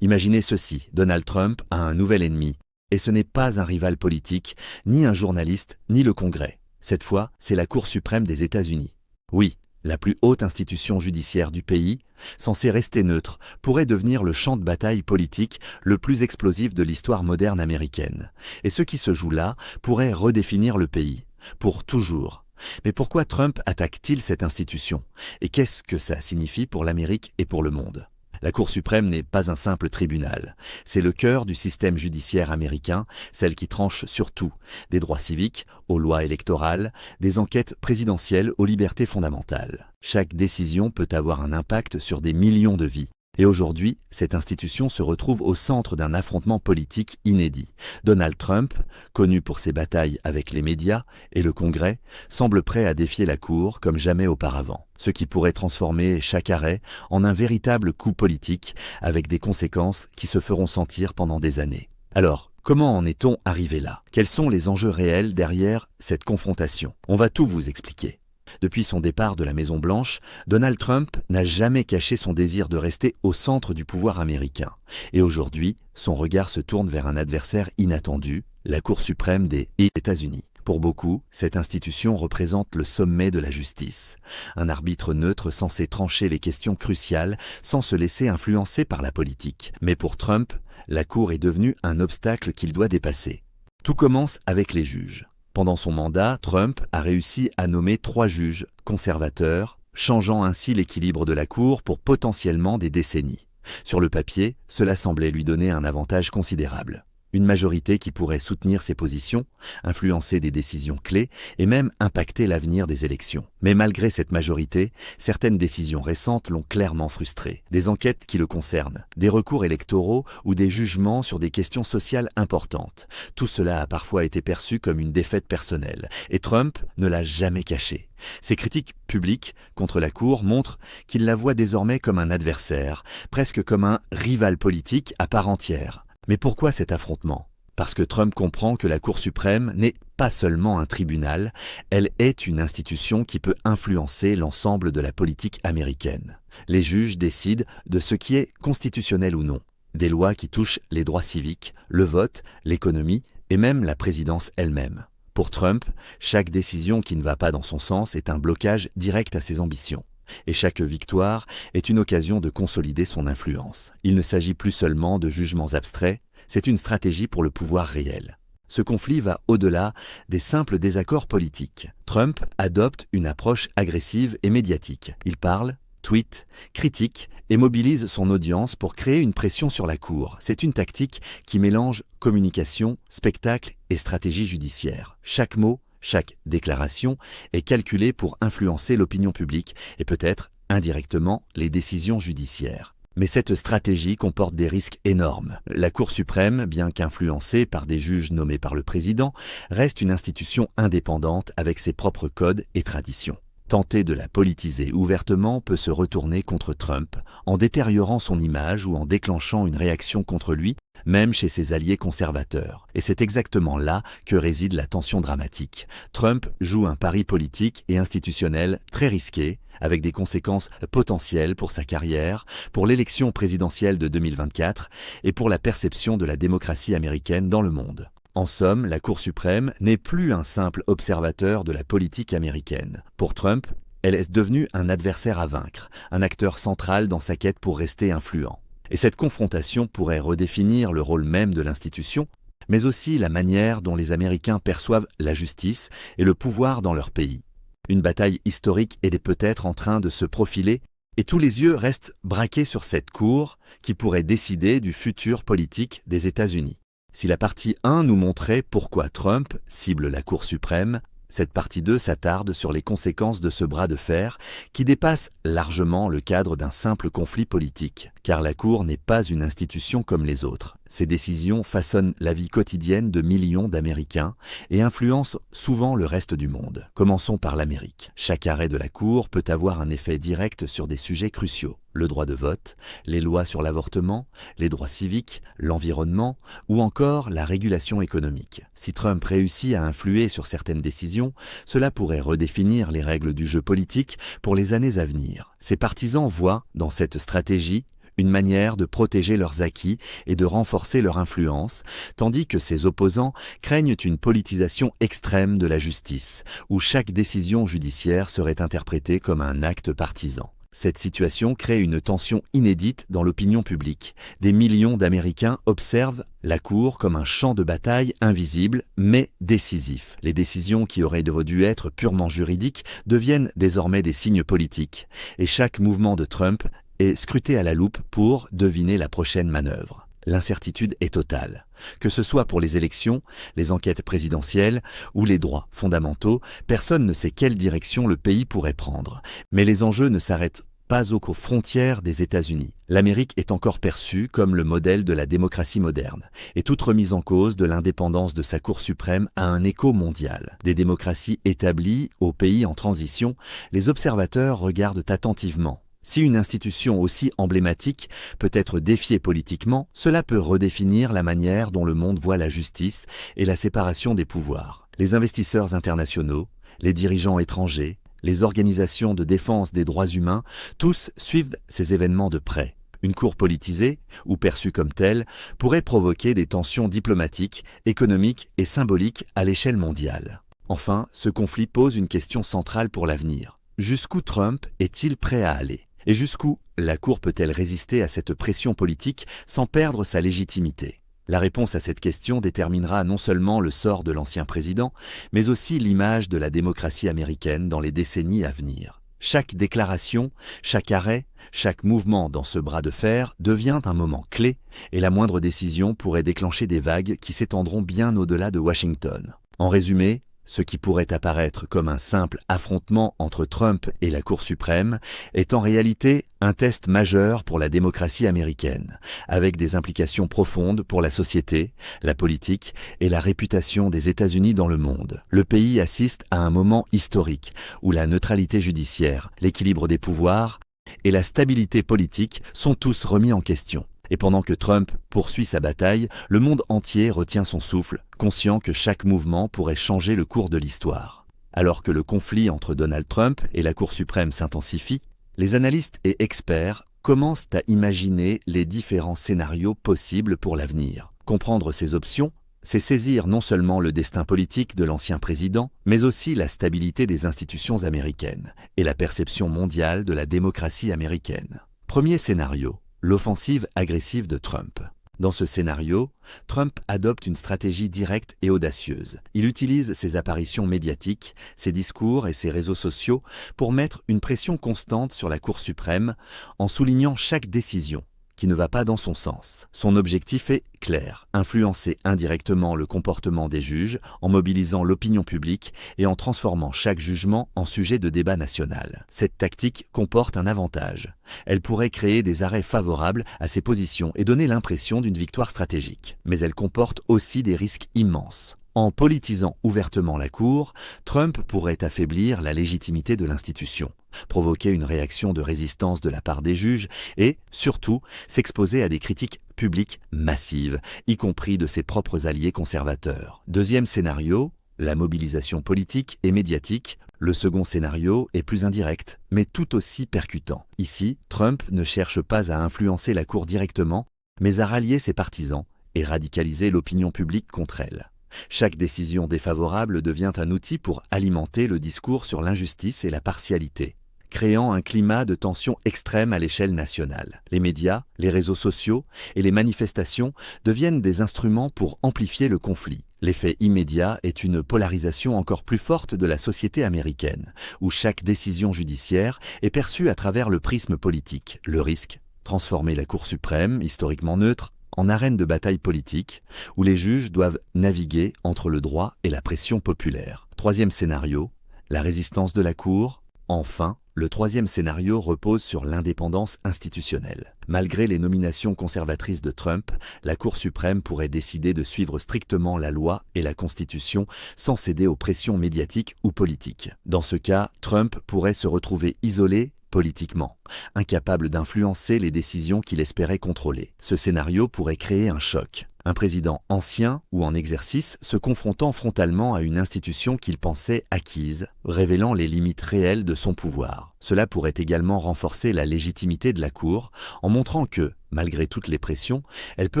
Imaginez ceci, Donald Trump a un nouvel ennemi, et ce n'est pas un rival politique, ni un journaliste, ni le Congrès. Cette fois, c'est la Cour suprême des États-Unis. Oui, la plus haute institution judiciaire du pays, censée rester neutre, pourrait devenir le champ de bataille politique le plus explosif de l'histoire moderne américaine. Et ce qui se joue là pourrait redéfinir le pays, pour toujours. Mais pourquoi Trump attaque-t-il cette institution? Et qu'est-ce que ça signifie pour l'Amérique et pour le monde? La Cour suprême n'est pas un simple tribunal. C'est le cœur du système judiciaire américain, celle qui tranche sur tout, des droits civiques aux lois électorales, des enquêtes présidentielles aux libertés fondamentales. Chaque décision peut avoir un impact sur des millions de vies. Et aujourd'hui, cette institution se retrouve au centre d'un affrontement politique inédit. Donald Trump, connu pour ses batailles avec les médias et le Congrès, semble prêt à défier la Cour comme jamais auparavant, ce qui pourrait transformer chaque arrêt en un véritable coup politique avec des conséquences qui se feront sentir pendant des années. Alors, comment en est-on arrivé là? Quels sont les enjeux réels derrière cette confrontation? On va tout vous expliquer. Depuis son départ de la Maison-Blanche, Donald Trump n'a jamais caché son désir de rester au centre du pouvoir américain. Et aujourd'hui, son regard se tourne vers un adversaire inattendu, la Cour suprême des États-Unis. Pour beaucoup, cette institution représente le sommet de la justice. Un arbitre neutre censé trancher les questions cruciales sans se laisser influencer par la politique. Mais pour Trump, la Cour est devenue un obstacle qu'il doit dépasser. Tout commence avec les juges. Pendant son mandat, Trump a réussi à nommer 3 juges conservateurs, changeant ainsi l'équilibre de la Cour pour potentiellement des décennies. Sur le papier, cela semblait lui donner un avantage considérable. Une majorité qui pourrait soutenir ses positions, influencer des décisions clés et même impacter l'avenir des élections. Mais malgré cette majorité, certaines décisions récentes l'ont clairement frustré. Des enquêtes qui le concernent, des recours électoraux ou des jugements sur des questions sociales importantes. Tout cela a parfois été perçu comme une défaite personnelle. Et Trump ne l'a jamais caché. Ses critiques publiques contre la Cour montrent qu'il la voit désormais comme un adversaire, presque comme un rival politique à part entière. Mais pourquoi cet affrontement? Parce que Trump comprend que la Cour suprême n'est pas seulement un tribunal, elle est une institution qui peut influencer l'ensemble de la politique américaine. Les juges décident de ce qui est constitutionnel ou non. Des lois qui touchent les droits civiques, le vote, l'économie et même la présidence elle-même. Pour Trump, chaque décision qui ne va pas dans son sens est un blocage direct à ses ambitions. Et chaque victoire est une occasion de consolider son influence. Il ne s'agit plus seulement de jugements abstraits, c'est une stratégie pour le pouvoir réel. Ce conflit va au-delà des simples désaccords politiques. Trump adopte une approche agressive et médiatique. Il parle, tweet, critique et mobilise son audience pour créer une pression sur la Cour. C'est une tactique qui mélange communication, spectacle et stratégie judiciaire. Chaque mot, chaque déclaration est calculée pour influencer l'opinion publique et peut-être, indirectement, les décisions judiciaires. Mais cette stratégie comporte des risques énormes. La Cour suprême, bien qu'influencée par des juges nommés par le président, reste une institution indépendante avec ses propres codes et traditions. Tenter de la politiser ouvertement peut se retourner contre Trump en détériorant son image ou en déclenchant une réaction contre lui, même chez ses alliés conservateurs. Et c'est exactement là que réside la tension dramatique. Trump joue un pari politique et institutionnel très risqué, avec des conséquences potentielles pour sa carrière, pour l'élection présidentielle de 2024 et pour la perception de la démocratie américaine dans le monde. En somme, la Cour suprême n'est plus un simple observateur de la politique américaine. Pour Trump, elle est devenue un adversaire à vaincre, un acteur central dans sa quête pour rester influent. Et cette confrontation pourrait redéfinir le rôle même de l'institution, mais aussi la manière dont les Américains perçoivent la justice et le pouvoir dans leur pays. Une bataille historique est peut-être en train de se profiler et tous les yeux restent braqués sur cette Cour qui pourrait décider du futur politique des États-Unis. Si la partie 1 nous montrait pourquoi Trump cible la Cour suprême, cette partie 2 s'attarde sur les conséquences de ce bras de fer qui dépasse largement le cadre d'un simple conflit politique. Car la Cour n'est pas une institution comme les autres. Ses décisions façonnent la vie quotidienne de millions d'Américains et influencent souvent le reste du monde. Commençons par l'Amérique. Chaque arrêt de la Cour peut avoir un effet direct sur des sujets cruciaux. Le droit de vote, les lois sur l'avortement, les droits civiques, l'environnement ou encore la régulation économique. Si Trump réussit à influer sur certaines décisions, cela pourrait redéfinir les règles du jeu politique pour les années à venir. Ses partisans voient dans cette stratégie une manière de protéger leurs acquis et de renforcer leur influence, tandis que ses opposants craignent une politisation extrême de la justice, où chaque décision judiciaire serait interprétée comme un acte partisan. Cette situation crée une tension inédite dans l'opinion publique. Des millions d'Américains observent la Cour comme un champ de bataille invisible mais décisif. Les décisions qui auraient dû être purement juridiques deviennent désormais des signes politiques, et chaque mouvement de Trump est scruté à la loupe pour deviner la prochaine manœuvre. L'incertitude est totale. Que ce soit pour les élections, les enquêtes présidentielles ou les droits fondamentaux, personne ne sait quelle direction le pays pourrait prendre. Mais les enjeux ne s'arrêtent pas aux frontières des États-Unis. L'Amérique est encore perçue comme le modèle de la démocratie moderne, et toute remise en cause de l'indépendance de sa Cour suprême a un écho mondial. Des démocraties établies aux pays en transition, les observateurs regardent attentivement. Si une institution aussi emblématique peut être défiée politiquement, cela peut redéfinir la manière dont le monde voit la justice et la séparation des pouvoirs. Les investisseurs internationaux, les dirigeants étrangers, les organisations de défense des droits humains, tous suivent ces événements de près. Une cour politisée, ou perçue comme telle, pourrait provoquer des tensions diplomatiques, économiques et symboliques à l'échelle mondiale. Enfin, ce conflit pose une question centrale pour l'avenir. Jusqu'où Trump est-il prêt à aller ? Et jusqu'où la Cour peut-elle résister à cette pression politique sans perdre sa légitimité ? La réponse à cette question déterminera non seulement le sort de l'ancien président, mais aussi l'image de la démocratie américaine dans les décennies à venir. Chaque déclaration, chaque arrêt, chaque mouvement dans ce bras de fer devient un moment clé, et la moindre décision pourrait déclencher des vagues qui s'étendront bien au-delà de Washington. En résumé, ce qui pourrait apparaître comme un simple affrontement entre Trump et la Cour suprême est en réalité un test majeur pour la démocratie américaine, avec des implications profondes pour la société, la politique et la réputation des États-Unis dans le monde. Le pays assiste à un moment historique où la neutralité judiciaire, l'équilibre des pouvoirs et la stabilité politique sont tous remis en question. Et pendant que Trump poursuit sa bataille, le monde entier retient son souffle, conscient que chaque mouvement pourrait changer le cours de l'histoire. Alors que le conflit entre Donald Trump et la Cour suprême s'intensifie, les analystes et experts commencent à imaginer les différents scénarios possibles pour l'avenir. Comprendre ces options, c'est saisir non seulement le destin politique de l'ancien président, mais aussi la stabilité des institutions américaines et la perception mondiale de la démocratie américaine. Premier scénario. L'offensive agressive de Trump. Dans ce scénario, Trump adopte une stratégie directe et audacieuse. Il utilise ses apparitions médiatiques, ses discours et ses réseaux sociaux pour mettre une pression constante sur la Cour suprême en soulignant chaque décision qui ne va pas dans son sens. Son objectif est clair, influencer indirectement le comportement des juges en mobilisant l'opinion publique et en transformant chaque jugement en sujet de débat national. Cette tactique comporte un avantage. Elle pourrait créer des arrêts favorables à ses positions et donner l'impression d'une victoire stratégique. Mais elle comporte aussi des risques immenses. En politisant ouvertement la Cour, Trump pourrait affaiblir la légitimité de l'institution, provoquer une réaction de résistance de la part des juges et, surtout, s'exposer à des critiques publiques massives, y compris de ses propres alliés conservateurs. Deuxième scénario, la mobilisation politique et médiatique. Le second scénario est plus indirect, mais tout aussi percutant. Ici, Trump ne cherche pas à influencer la Cour directement, mais à rallier ses partisans et radicaliser l'opinion publique contre elle. Chaque décision défavorable devient un outil pour alimenter le discours sur l'injustice et la partialité, créant un climat de tension extrême à l'échelle nationale. Les médias, les réseaux sociaux et les manifestations deviennent des instruments pour amplifier le conflit. L'effet immédiat est une polarisation encore plus forte de la société américaine, où chaque décision judiciaire est perçue à travers le prisme politique. Le risque, transformer la Cour suprême, historiquement neutre, en arène de bataille politique, où les juges doivent naviguer entre le droit et la pression populaire. Troisième scénario, la résistance de la Cour. Enfin, le troisième scénario repose sur l'indépendance institutionnelle. Malgré les nominations conservatrices de Trump, la Cour suprême pourrait décider de suivre strictement la loi et la Constitution sans céder aux pressions médiatiques ou politiques. Dans ce cas, Trump pourrait se retrouver isolé politiquement, incapable d'influencer les décisions qu'il espérait contrôler. Ce scénario pourrait créer un choc Un président ancien ou en exercice se confrontant frontalement à une institution qu'il pensait acquise, révélant les limites réelles de son pouvoir. Cela pourrait également renforcer la légitimité de la Cour en montrant que, malgré toutes les pressions, elle peut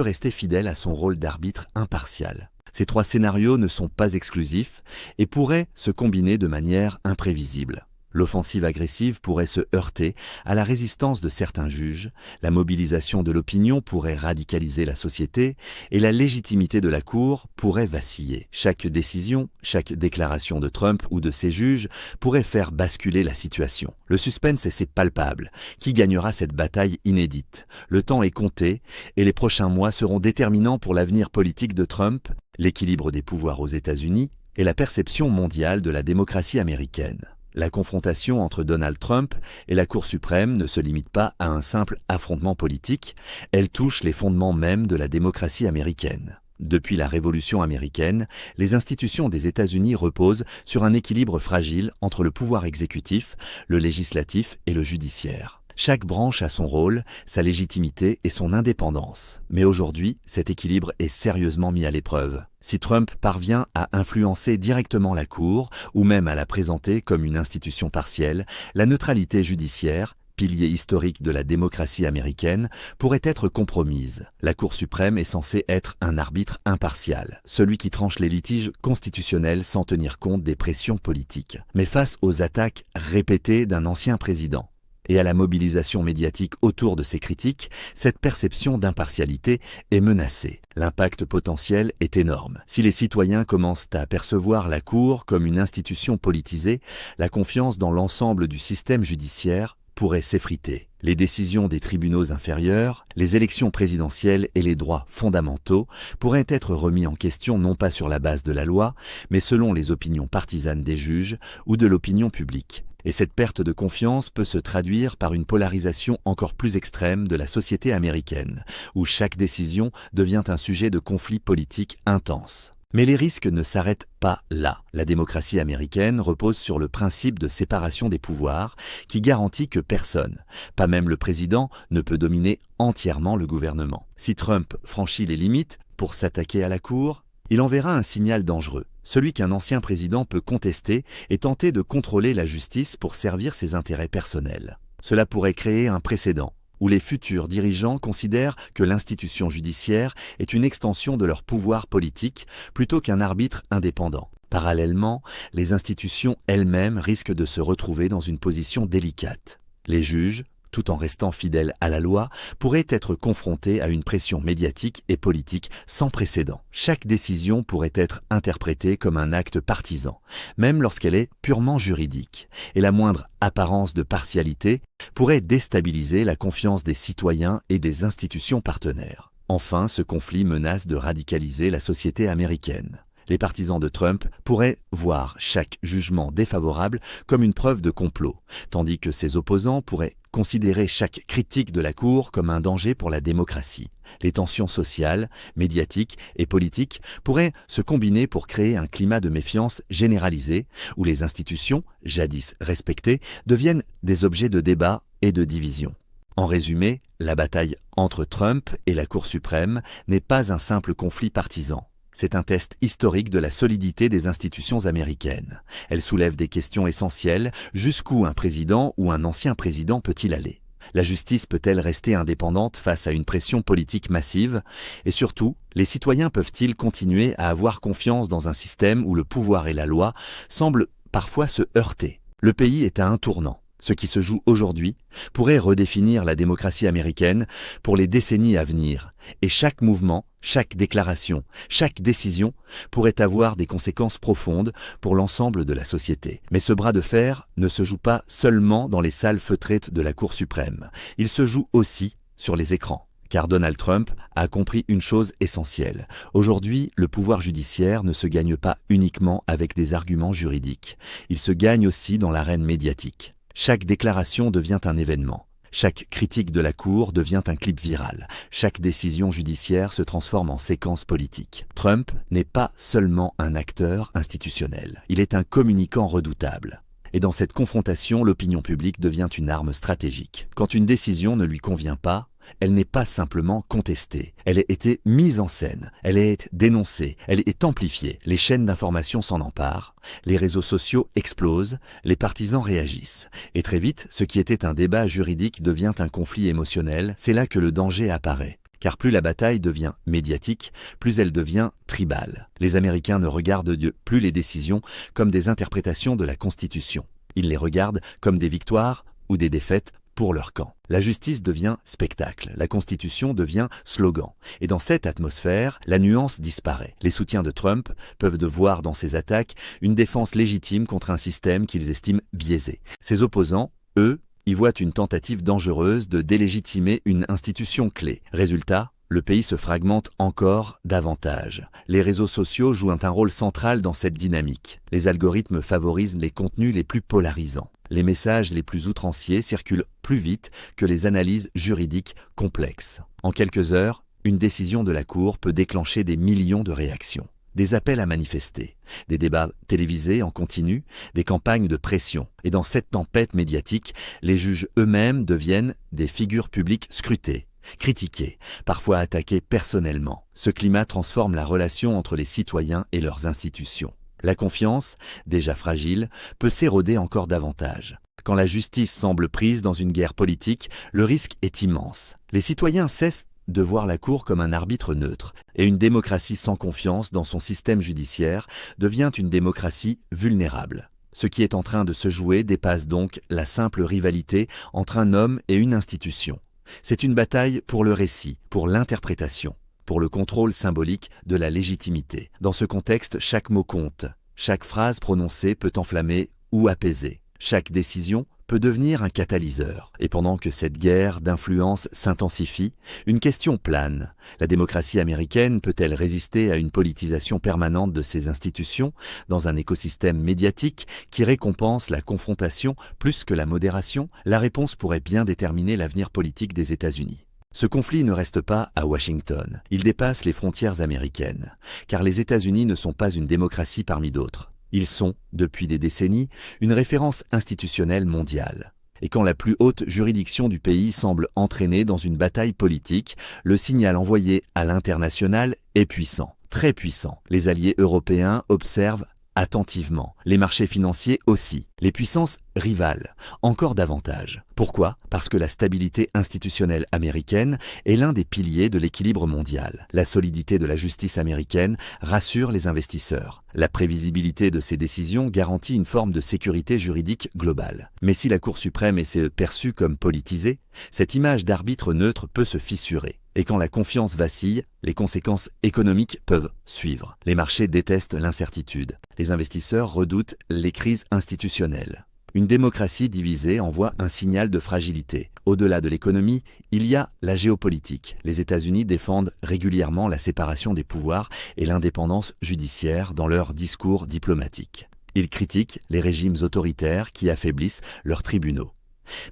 rester fidèle à son rôle d'arbitre impartial. Ces trois scénarios ne sont pas exclusifs et pourraient se combiner de manière imprévisible. L'offensive agressive pourrait se heurter à la résistance de certains juges, la mobilisation de l'opinion pourrait radicaliser la société et la légitimité de la Cour pourrait vaciller. Chaque décision, chaque déclaration de Trump ou de ses juges pourrait faire basculer la situation. Le suspense est palpable. Qui gagnera cette bataille inédite? Le temps est compté et les prochains mois seront déterminants pour l'avenir politique de Trump, l'équilibre des pouvoirs aux États-Unis et la perception mondiale de la démocratie américaine. La confrontation entre Donald Trump et la Cour suprême ne se limite pas à un simple affrontement politique, elle touche les fondements mêmes de la démocratie américaine. Depuis la Révolution américaine, les institutions des États-Unis reposent sur un équilibre fragile entre le pouvoir exécutif, le législatif et le judiciaire. Chaque branche a son rôle, sa légitimité et son indépendance. Mais aujourd'hui, cet équilibre est sérieusement mis à l'épreuve. Si Trump parvient à influencer directement la Cour, ou même à la présenter comme une institution partielle, la neutralité judiciaire, pilier historique de la démocratie américaine, pourrait être compromise. La Cour suprême est censée être un arbitre impartial, celui qui tranche les litiges constitutionnels sans tenir compte des pressions politiques. Mais face aux attaques répétées d'un ancien président, et à la mobilisation médiatique autour de ces critiques, cette perception d'impartialité est menacée. L'impact potentiel est énorme. Si les citoyens commencent à percevoir la Cour comme une institution politisée, la confiance dans l'ensemble du système judiciaire pourrait s'effriter. Les décisions des tribunaux inférieurs, les élections présidentielles et les droits fondamentaux pourraient être remis en question non pas sur la base de la loi, mais selon les opinions partisanes des juges ou de l'opinion publique. Et cette perte de confiance peut se traduire par une polarisation encore plus extrême de la société américaine, où chaque décision devient un sujet de conflit politique intense. Mais les risques ne s'arrêtent pas là. La démocratie américaine repose sur le principe de séparation des pouvoirs qui garantit que personne, pas même le président, ne peut dominer entièrement le gouvernement. Si Trump franchit les limites pour s'attaquer à la Cour, il enverra un signal dangereux, celui qu'un ancien président peut contester et tenter de contrôler la justice pour servir ses intérêts personnels. Cela pourrait créer un précédent, où les futurs dirigeants considèrent que l'institution judiciaire est une extension de leur pouvoir politique plutôt qu'un arbitre indépendant. Parallèlement, les institutions elles-mêmes risquent de se retrouver dans une position délicate. Les juges, tout en restant fidèles à la loi, pourraient être confrontés à une pression médiatique et politique sans précédent. Chaque décision pourrait être interprétée comme un acte partisan, même lorsqu'elle est purement juridique, et la moindre apparence de partialité pourrait déstabiliser la confiance des citoyens et des institutions partenaires. Enfin, ce conflit menace de radicaliser la société américaine. Les partisans de Trump pourraient voir chaque jugement défavorable comme une preuve de complot, tandis que ses opposants pourraient considérer chaque critique de la Cour comme un danger pour la démocratie. Les tensions sociales, médiatiques et politiques pourraient se combiner pour créer un climat de méfiance généralisé où les institutions, jadis respectées, deviennent des objets de débat et de division. En résumé, la bataille entre Trump et la Cour suprême n'est pas un simple conflit partisan. C'est un test historique de la solidité des institutions américaines. Elle soulève des questions essentielles. Jusqu'où un président ou un ancien président peut-il aller? La justice peut-elle rester indépendante face à une pression politique massive? Et surtout, les citoyens peuvent-ils continuer à avoir confiance dans un système où le pouvoir et la loi semblent parfois se heurter? Le pays est à un tournant. Ce qui se joue aujourd'hui pourrait redéfinir la démocratie américaine pour les décennies à venir. Et chaque mouvement, chaque déclaration, chaque décision pourrait avoir des conséquences profondes pour l'ensemble de la société. Mais ce bras de fer ne se joue pas seulement dans les salles feutrées de la Cour suprême. Il se joue aussi sur les écrans. Car Donald Trump a compris une chose essentielle. Aujourd'hui, le pouvoir judiciaire ne se gagne pas uniquement avec des arguments juridiques. Il se gagne aussi dans l'arène médiatique. Chaque déclaration devient un événement. Chaque critique de la Cour devient un clip viral. Chaque décision judiciaire se transforme en séquence politique. Trump n'est pas seulement un acteur institutionnel. Il est un communicant redoutable. Et dans cette confrontation, l'opinion publique devient une arme stratégique. Quand une décision ne lui convient pas, elle n'est pas simplement contestée, elle a été mise en scène, elle est dénoncée, elle est amplifiée. Les chaînes d'information s'en emparent, les réseaux sociaux explosent, les partisans réagissent. Et très vite, ce qui était un débat juridique devient un conflit émotionnel, c'est là que le danger apparaît. Car plus la bataille devient médiatique, plus elle devient tribale. Les Américains ne regardent plus les décisions comme des interprétations de la Constitution. Ils les regardent comme des victoires ou des défaites pour leur camp. La justice devient spectacle, la Constitution devient slogan. Et dans cette atmosphère, la nuance disparaît. Les soutiens de Trump peuvent voir dans ces attaques une défense légitime contre un système qu'ils estiment biaisé. Ses opposants, eux, y voient une tentative dangereuse de délégitimer une institution clé. Résultat, le pays se fragmente encore davantage. Les réseaux sociaux jouent un rôle central dans cette dynamique. Les algorithmes favorisent les contenus les plus polarisants. Les messages les plus outranciers circulent plus vite que les analyses juridiques complexes. En quelques heures, une décision de la Cour peut déclencher des millions de réactions. Des appels à manifester, des débats télévisés en continu, des campagnes de pression. Et dans cette tempête médiatique, les juges eux-mêmes deviennent des figures publiques scrutées, critiquées, parfois attaquées personnellement. Ce climat transforme la relation entre les citoyens et leurs institutions. La confiance, déjà fragile, peut s'éroder encore davantage. Quand la justice semble prise dans une guerre politique, le risque est immense. Les citoyens cessent de voir la Cour comme un arbitre neutre, et une démocratie sans confiance dans son système judiciaire devient une démocratie vulnérable. Ce qui est en train de se jouer dépasse donc la simple rivalité entre un homme et une institution. C'est une bataille pour le récit, pour l'interprétation, pour le contrôle symbolique de la légitimité. Dans ce contexte, chaque mot compte. Chaque phrase prononcée peut enflammer ou apaiser. Chaque décision peut devenir un catalyseur. Et pendant que cette guerre d'influence s'intensifie, une question plane. La démocratie américaine peut-elle résister à une politisation permanente de ses institutions dans un écosystème médiatique qui récompense la confrontation plus que la modération? La réponse pourrait bien déterminer l'avenir politique des États-Unis. Ce conflit ne reste pas à Washington, il dépasse les frontières américaines, car les États-Unis ne sont pas une démocratie parmi d'autres. Ils sont, depuis des décennies, une référence institutionnelle mondiale. Et quand la plus haute juridiction du pays semble entraînée dans une bataille politique, le signal envoyé à l'international est puissant, très puissant. Les alliés européens observent attentivement, les marchés financiers aussi, les puissances rivales, encore davantage. Pourquoi? Parce que la stabilité institutionnelle américaine est l'un des piliers de l'équilibre mondial. La solidité de la justice américaine rassure les investisseurs. La prévisibilité de ces décisions garantit une forme de sécurité juridique globale. Mais si la Cour suprême est perçue comme politisée, cette image d'arbitre neutre peut se fissurer. Et quand la confiance vacille, les conséquences économiques peuvent suivre. Les marchés détestent l'incertitude. Les investisseurs redoutent les crises institutionnelles. Une démocratie divisée envoie un signal de fragilité. Au-delà de l'économie, il y a la géopolitique. Les États-Unis défendent régulièrement la séparation des pouvoirs et l'indépendance judiciaire dans leurs discours diplomatiques. Ils critiquent les régimes autoritaires qui affaiblissent leurs tribunaux.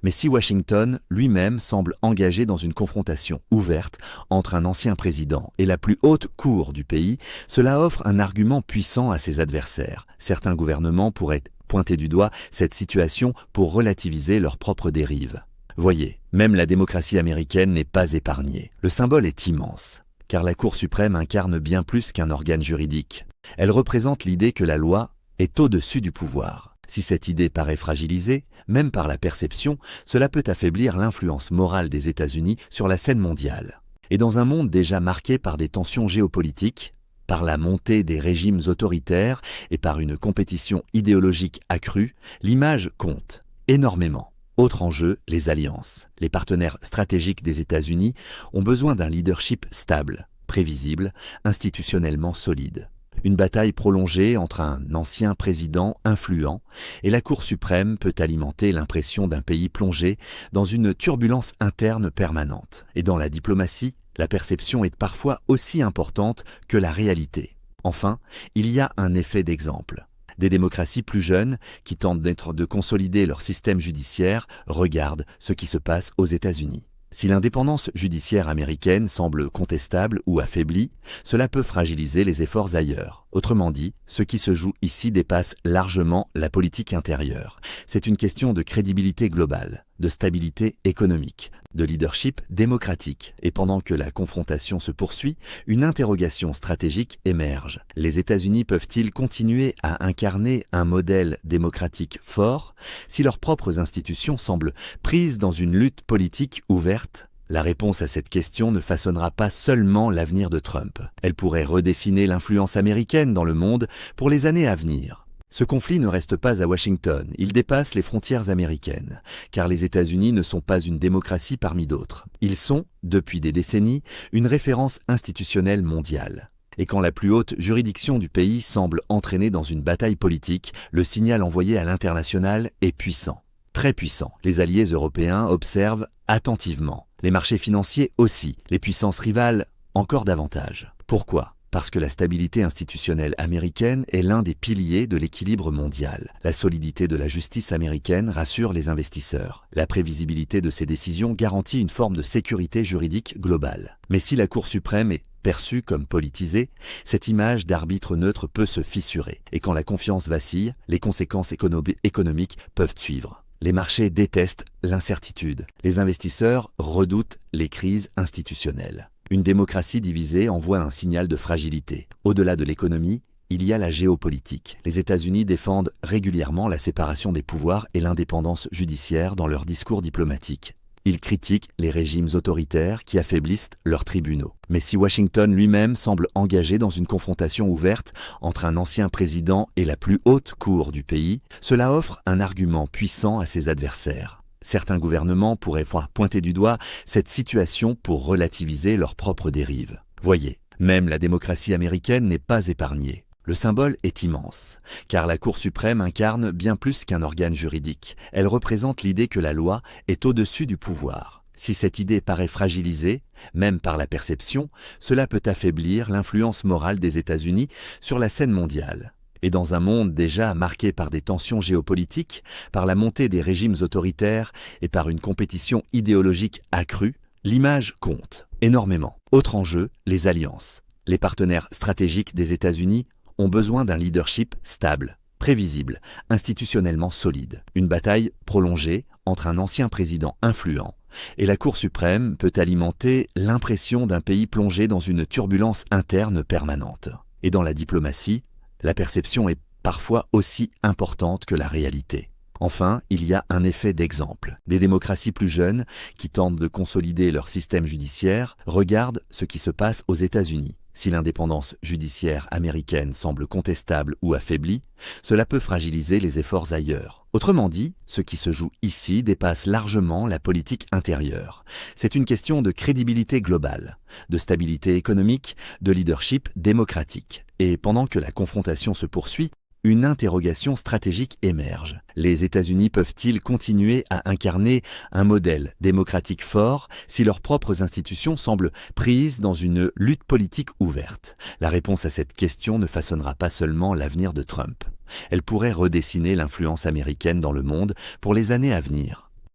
Mais si Washington lui-même semble engagé dans une confrontation ouverte entre un ancien président et la plus haute cour du pays, cela offre un argument puissant à ses adversaires. Certains gouvernements pourraient pointer du doigt cette situation pour relativiser leurs propres dérives. Voyez, même la démocratie américaine n'est pas épargnée. Le symbole est immense, car la Cour suprême incarne bien plus qu'un organe juridique. Elle représente l'idée que la loi est au-dessus du pouvoir. Si cette idée paraît fragilisée, même par la perception, cela peut affaiblir l'influence morale des États-Unis sur la scène mondiale. Et dans un monde déjà marqué par des tensions géopolitiques, par la montée des régimes autoritaires et par une compétition idéologique accrue, l'image compte énormément. Autre enjeu, les alliances. Les partenaires stratégiques des États-Unis ont besoin d'un leadership stable, prévisible, institutionnellement solide. Une bataille prolongée entre un ancien président influent et la Cour suprême peut alimenter l'impression d'un pays plongé dans une turbulence interne permanente. Et dans la diplomatie, la perception est parfois aussi importante que la réalité. Enfin, il y a un effet d'exemple. Des démocraties plus jeunes, qui tentent de consolider leur système judiciaire, regardent ce qui se passe aux États-Unis. Si l'indépendance judiciaire américaine semble contestable ou affaiblie, cela peut fragiliser les efforts ailleurs. Autrement dit, ce qui se joue ici dépasse largement la politique intérieure. C'est une question de crédibilité globale. de stabilité économique, de leadership démocratique. Et pendant que la confrontation se poursuit, une interrogation stratégique émerge. Les États-Unis peuvent-ils continuer à incarner un modèle démocratique fort si leurs propres institutions semblent prises dans une lutte politique ouverte ? La réponse à cette question ne façonnera pas seulement l'avenir de Trump. Elle pourrait redessiner l'influence américaine dans le monde pour les années à venir. Ce conflit ne reste pas à Washington, il dépasse les frontières américaines, car les États-Unis ne sont pas une démocratie parmi d'autres. Ils sont, depuis des décennies, une référence institutionnelle mondiale. Et quand la plus haute juridiction du pays semble entraînée dans une bataille politique, le signal envoyé à l'international est puissant. Très puissant. Les alliés européens observent attentivement. Les marchés financiers aussi. Les puissances rivales encore davantage. Pourquoi ? Parce que la stabilité institutionnelle américaine est l'un des piliers de l'équilibre mondial. La solidité de la justice américaine rassure les investisseurs. La prévisibilité de ces décisions garantit une forme de sécurité juridique globale. Mais si la Cour suprême est perçue comme politisée, cette image d'arbitre neutre peut se fissurer. Et quand la confiance vacille, les conséquences économiques peuvent suivre. Les marchés détestent l'incertitude. Les investisseurs redoutent les crises institutionnelles. Une démocratie divisée envoie un signal de fragilité. Au-delà de l'économie, il y a la géopolitique. Les États-Unis défendent régulièrement la séparation des pouvoirs et l'indépendance judiciaire dans leurs discours diplomatiques. Ils critiquent les régimes autoritaires qui affaiblissent leurs tribunaux. Mais si Washington lui-même semble engagé dans une confrontation ouverte entre un ancien président et la plus haute cour du pays, cela offre un argument puissant à ses adversaires. Certains gouvernements pourraient pointer du doigt cette situation pour relativiser leurs propres dérives. Voyez, même la démocratie américaine n'est pas épargnée. Le symbole est immense, car la Cour suprême incarne bien plus qu'un organe juridique. Elle représente l'idée que la loi est au-dessus du pouvoir. Si cette idée paraît fragilisée, même par la perception, cela peut affaiblir l'influence morale des États-Unis sur la scène mondiale. Et dans un monde déjà marqué par des tensions géopolitiques, par la montée des régimes autoritaires et par une compétition idéologique accrue, l'image compte énormément. Autre enjeu, les alliances. Les partenaires stratégiques des États-Unis ont besoin d'un leadership stable, prévisible, institutionnellement solide. Une bataille prolongée entre un ancien président influent et la Cour suprême peut alimenter l'impression d'un pays plongé dans une turbulence interne permanente. Et dans la diplomatie, la perception est parfois aussi importante que la réalité. Enfin, il y a un effet d'exemple. Des démocraties plus jeunes, qui tentent de consolider leur système judiciaire, regardent ce qui se passe aux États-Unis. Si l'indépendance judiciaire américaine semble contestable ou affaiblie, cela peut fragiliser les efforts ailleurs. Autrement dit, ce qui se joue ici dépasse largement la politique intérieure. C'est une question de crédibilité globale, de stabilité économique, de leadership démocratique. Et pendant que la confrontation se poursuit, une interrogation stratégique émerge. Les États-Unis peuvent-ils continuer à incarner un modèle démocratique fort si leurs propres institutions semblent prises dans une lutte politique ouverte? La réponse à cette question ne façonnera pas seulement l'avenir de Trump. Elle pourrait redessiner l'influence américaine dans le monde pour les années à venir.